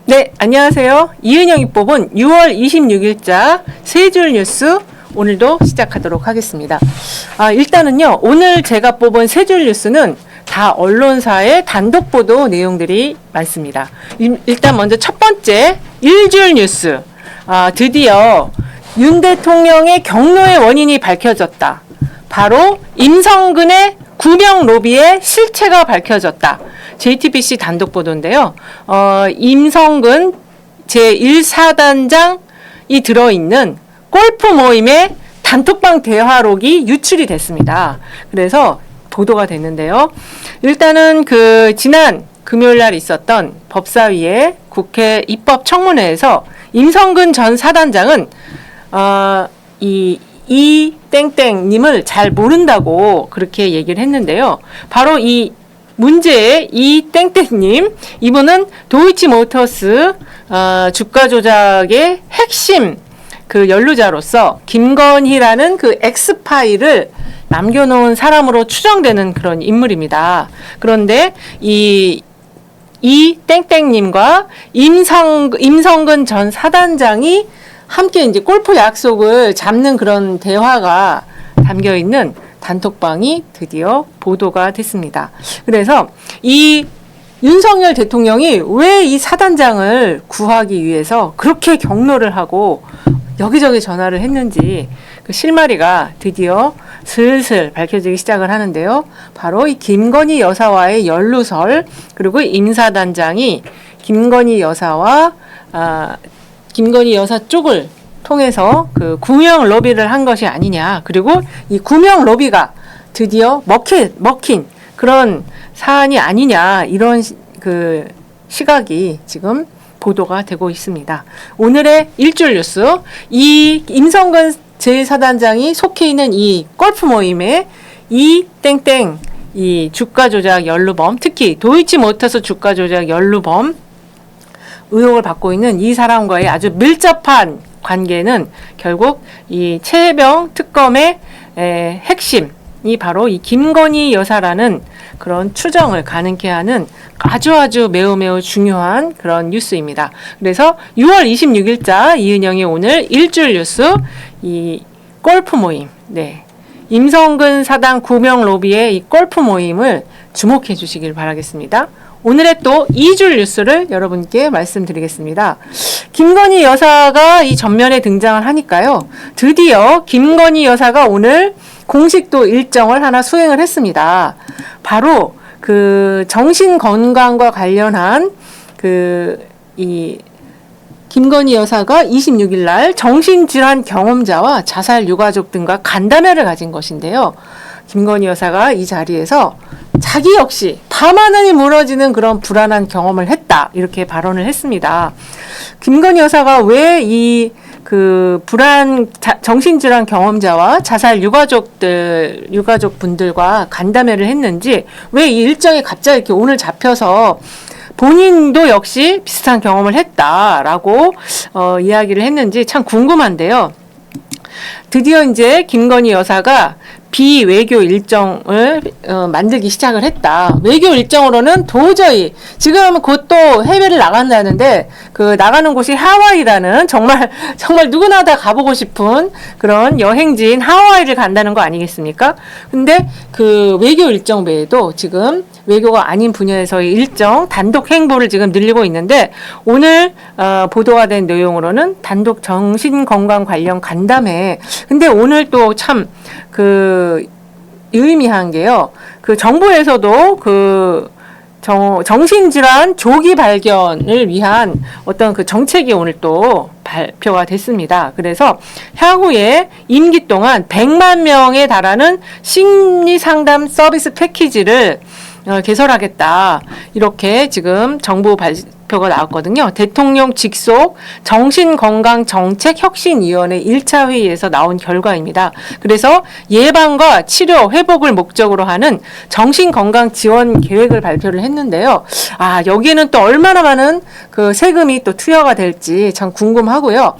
네, 안녕하세요. 이은영이 뽑은 6월 26일자 세 줄 뉴스 오늘도 시작하도록 하겠습니다. 일단은요, 오늘 제가 뽑은 세 줄 뉴스는 다 언론사의 단독 보도 내용들이 많습니다. 일단 먼저 첫 번째 1줄 뉴스. 드디어 윤 대통령의 경로의 원인이 밝혀졌다. 바로 임성근의 구명 로비의 실체가 밝혀졌다. JTBC 단독 보도인데요. 임성근 제1사단장이 들어있는 골프 모임의 단톡방 대화록이 유출이 됐습니다. 그래서 보도가 됐는데요. 일단은 지난 금요일 날 있었던 법사위의 국회 입법청문회에서 임성근 전 사단장은 이 땡땡님을 잘 모른다고 그렇게 얘기를 했는데요. 바로 이 문제의 이 땡땡님, 이분은 도이치모터스 주가 조작의 핵심 연루자로서 김건희라는 엑스파일을 남겨놓은 사람으로 추정되는 그런 인물입니다. 그런데 이 땡땡님과 임성근 전 사단장이 함께 이제 골프 약속을 잡는 그런 대화가 담겨 있는 단톡방이 드디어 보도가 됐습니다. 그래서 이 윤석열 대통령이 왜 이 사단장을 구하기 위해서 그렇게 경로를 하고 여기저기 전화를 했는지 그 실마리가 드디어 슬슬 밝혀지기 시작을 하는데요. 바로 이 김건희 여사와의 연루설, 그리고 임 사단장이 김건희 여사 쪽을 통해서 구명 로비를 한 것이 아니냐. 그리고 이 구명 로비가 드디어 먹힌 그런 사안이 아니냐. 이런 시각이 지금 보도가 되고 있습니다. 오늘의 일줄 뉴스. 이 임성근 제1사단장이 속해 있는 이 골프 모임에 이 땡땡, 이 주가 조작 연루범, 특히 도이치모터스 주가 조작 연루범 의혹을 받고 있는 이 사람과의 아주 밀접한 관계는 결국 이 최혜병 특검의 핵심이 바로 이 김건희 여사라는 그런 추정을 가능케 하는 아주 매우 중요한 그런 뉴스입니다. 그래서 6월 26일자 이은영이 오늘 일줄 뉴스, 이 골프 모임, 임성근 사단 구명 로비의 이 골프 모임을 주목해 주시길 바라겠습니다. 오늘의 또 2줄 뉴스를 여러분께 말씀드리겠습니다. 김건희 여사가 이 전면에 등장을 하니까요. 드디어 김건희 여사가 오늘 공식 또 일정을 하나 수행을 했습니다. 바로 정신 건강과 관련한 이 김건희 여사가 26일 날 정신질환 경험자와 자살 유가족 등과 간담회를 가진 것인데요. 김건희 여사가 이 자리에서 자기 역시 밤하늘이 무너지는 그런 불안한 경험을 했다. 이렇게 발언을 했습니다. 김건희 여사가 왜 이 정신질환 경험자와 자살 유가족 분들과 간담회를 했는지, 왜 이 일정이 갑자기 이렇게 오늘 잡혀서 본인도 역시 비슷한 경험을 했다라고 이야기를 했는지 참 궁금한데요. 드디어 이제 김건희 여사가 비외교 일정을 만들기 시작을 했다. 외교 일정으로는 도저히 지금 곧 또 해외를 나간다는데 나가는 곳이 하와이라는 정말 누구나 다 가보고 싶은 그런 여행지인 하와이를 간다는 거 아니겠습니까? 근데 외교 일정 외에도 지금 외교가 아닌 분야에서의 일정 단독 행보를 지금 늘리고 있는데, 오늘 보도가 된 내용으로는 단독 정신건강 관련 간담회. 근데 오늘 또 참 유의미한 게요. 정부에서도 정신질환 조기 발견을 위한 어떤 정책이 오늘 또 발표가 됐습니다. 그래서 향후에 임기 동안 100만 명에 달하는 심리 상담 서비스 패키지를 개설하겠다. 이렇게 지금 정부 발표가 나왔거든요. 대통령 직속 정신건강정책혁신위원회 1차 회의에서 나온 결과입니다. 그래서 예방과 치료, 회복을 목적으로 하는 정신건강 지원 계획을 발표를 했는데요. 여기에는 또 얼마나 많은 세금이 또 투여가 될지 참 궁금하고요.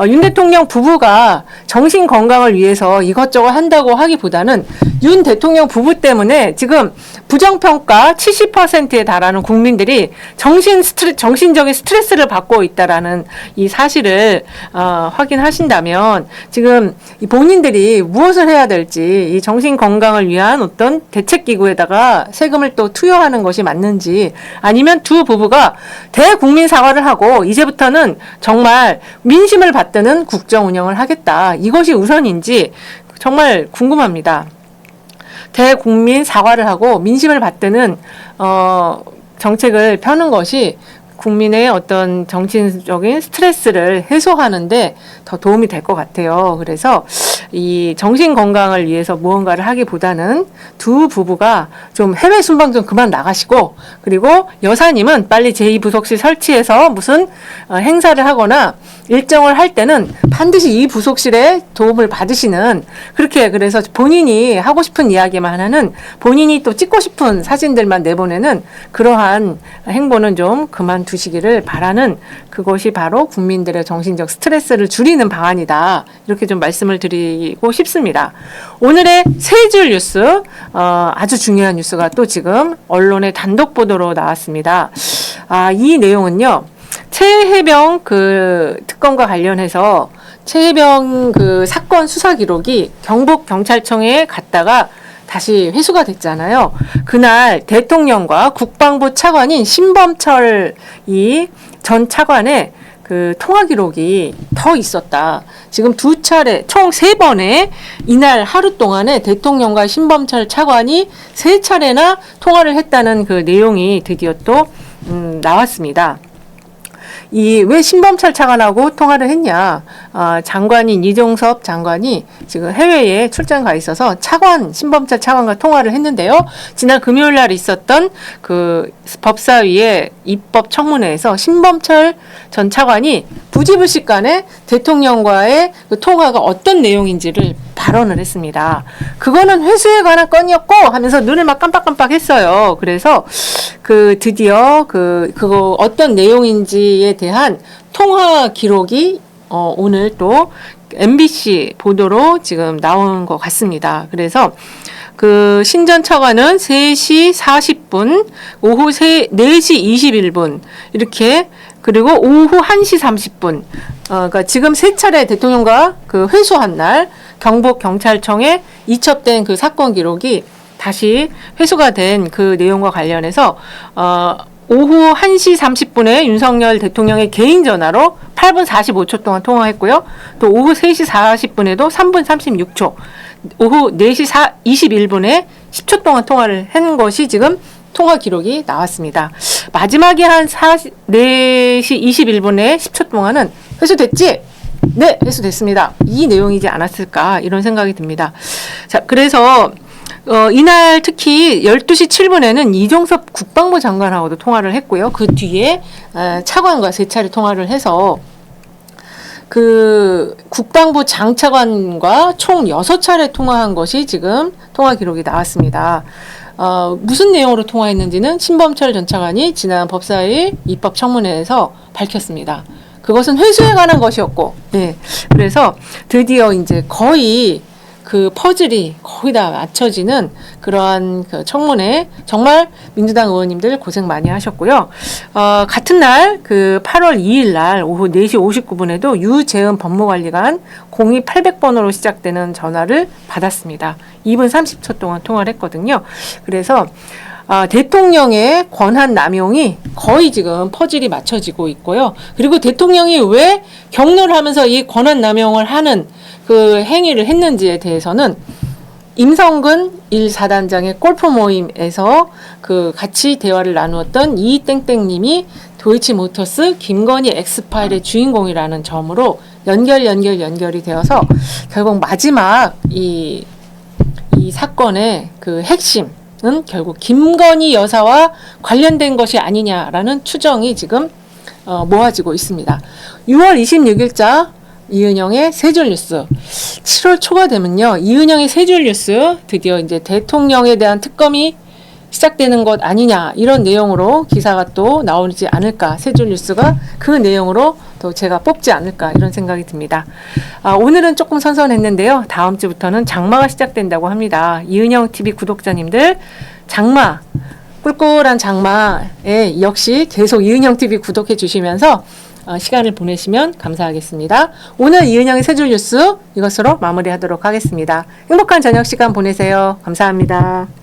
윤 대통령 부부가 정신건강을 위해서 이것저것 한다고 하기보다는 윤 대통령 부부 때문에 지금 부정평가 70%에 달하는 국민들이 정신 정신적인 스트레스를 받고 있다라는 이 사실을 확인하신다면 지금 이 본인들이 무엇을 해야 될지 이 정신 건강을 위한 어떤 대책 기구에다가 세금을 또 투여하는 것이 맞는지 아니면 두 부부가 대국민 사과를 하고 이제부터는 정말 민심을 받드는 국정 운영을 하겠다. 이것이 우선인지 정말 궁금합니다. 대국민 사과를 하고 민심을 받드는 정책을 펴는 것이 국민의 어떤 정신적인 스트레스를 해소하는데 더 도움이 될 것 같아요. 그래서 이 정신 건강을 위해서 무언가를 하기보다는 두 부부가 좀 해외 순방 좀 그만 나가시고 그리고 여사님은 빨리 제2부속실 설치해서 무슨 행사를 하거나 일정을 할 때는 반드시 이 부속실에 도움을 받으시는 그렇게 그래서 본인이 하고 싶은 이야기만 하는 본인이 또 찍고 싶은 사진들만 내보내는 그러한 행보는 좀 그만두시기를 바라는 그것이 바로 국민들의 정신적 스트레스를 줄이는 방안이다. 이렇게 좀 말씀을 드리고 싶습니다. 오늘의 세 줄 뉴스 아주 중요한 뉴스가 또 지금 언론의 단독 보도로 나왔습니다. 이 내용은요. 최혜병 그 특검과 관련해서 최혜병 그 사건 수사 기록이 경북 경찰청에 갔다가 다시 회수가 됐잖아요. 그날 대통령과 국방부 차관인 신범철 이 전 차관의 그 통화 기록이 더 있었다. 지금 두 차례, 총 3번의 이날 하루 동안에 대통령과 신범철 차관이 3차례나 통화를 했다는 그 내용이 드디어 또 나왔습니다. 왜 신범철 차관하고 통화를 했냐? 장관인 이종섭 장관이 지금 해외에 출장 가 있어서 신범철 차관과 통화를 했는데요. 지난 금요일 날 있었던 그 법사위의 입법 청문회에서 신범철 전 차관이 부지불식간에 대통령과의 그 통화가 어떤 내용인지를 발언을 했습니다. 그거는 회수에 관한 건이었고 하면서 눈을 막 깜빡깜빡 했어요. 그래서 드디어 그거 어떤 내용인지에 대한 통화 기록이 오늘 또 MBC 보도로 지금 나온 것 같습니다. 그래서 그 신전 차관은 3시 40분, 오후 4시 21분 이렇게 그리고 오후 1시 30분 그러니까 지금 3차례 대통령과 그 회수한 날 경북 경찰청에 이첩된 그 사건 기록이 다시 회수가 된 그 내용과 관련해서 오후 1시 30분에 윤석열 대통령의 개인 전화로 8분 45초 동안 통화했고요. 또 오후 3시 40분에도 3분 36초, 오후 4시 21분에 10초 동안 통화를 한 것이 지금 통화 기록이 나왔습니다. 마지막에 한 4시 21분에 10초 동안은 회수됐지? 네, 회수됐습니다. 이 내용이지 않았을까 이런 생각이 듭니다. 자, 그래서 이날 특히 12시 7분에는 이종섭 국방부 장관하고도 통화를 했고요. 그 뒤에 차관과 3차례 통화를 해서 그 국방부 장차관과 총 6차례 통화한 것이 지금 통화 기록이 나왔습니다. 무슨 내용으로 통화했는지는 신범철 전 차관이 지난 법사위 입법 청문회에서 밝혔습니다. 그것은 회수에 관한 것이었고, 네. 그래서 드디어 이제 거의 그 퍼즐이 거의 다 맞춰지는 그러한 그 청문회 정말 민주당 의원님들 고생 많이 하셨고요. 같은 날 그 8월 2일 날 오후 4시 59분에도 유재은 법무관리관 02800번으로 시작되는 전화를 받았습니다. 2분 30초 동안 통화를 했거든요. 그래서 대통령의 권한 남용이 거의 지금 퍼즐이 맞춰지고 있고요. 그리고 대통령이 왜 격려를 하면서 이 권한 남용을 하는 그 행위를 했는지에 대해서는 임성근 1사단장의 골프 모임에서 그 같이 대화를 나누었던 이땡땡님이 도이치모터스 김건희 엑스파일의 주인공이라는 점으로 연결이 되어서 결국 마지막 이 사건의 그 핵심은 결국 김건희 여사와 관련된 것이 아니냐라는 추정이 지금 모아지고 있습니다. 6월 26일자 이은영의 세 줄 뉴스. 7월 초가 되면요. 이은영의 세 줄 뉴스 드디어 이제 대통령에 대한 특검이 시작되는 것 아니냐 이런 내용으로 기사가 또 나오지 않을까. 세 줄 뉴스가 그 내용으로 또 제가 뽑지 않을까 이런 생각이 듭니다. 오늘은 조금 선선했는데요. 다음 주부터는 장마가 시작된다고 합니다. 이은영 TV 구독자님들 장마 꿀꿀한 장마에 역시 계속 이은영 TV 구독해 주시면서 시간을 보내시면 감사하겠습니다. 오늘 이은영의 세 줄 뉴스 이것으로 마무리하도록 하겠습니다. 행복한 저녁 시간 보내세요. 감사합니다.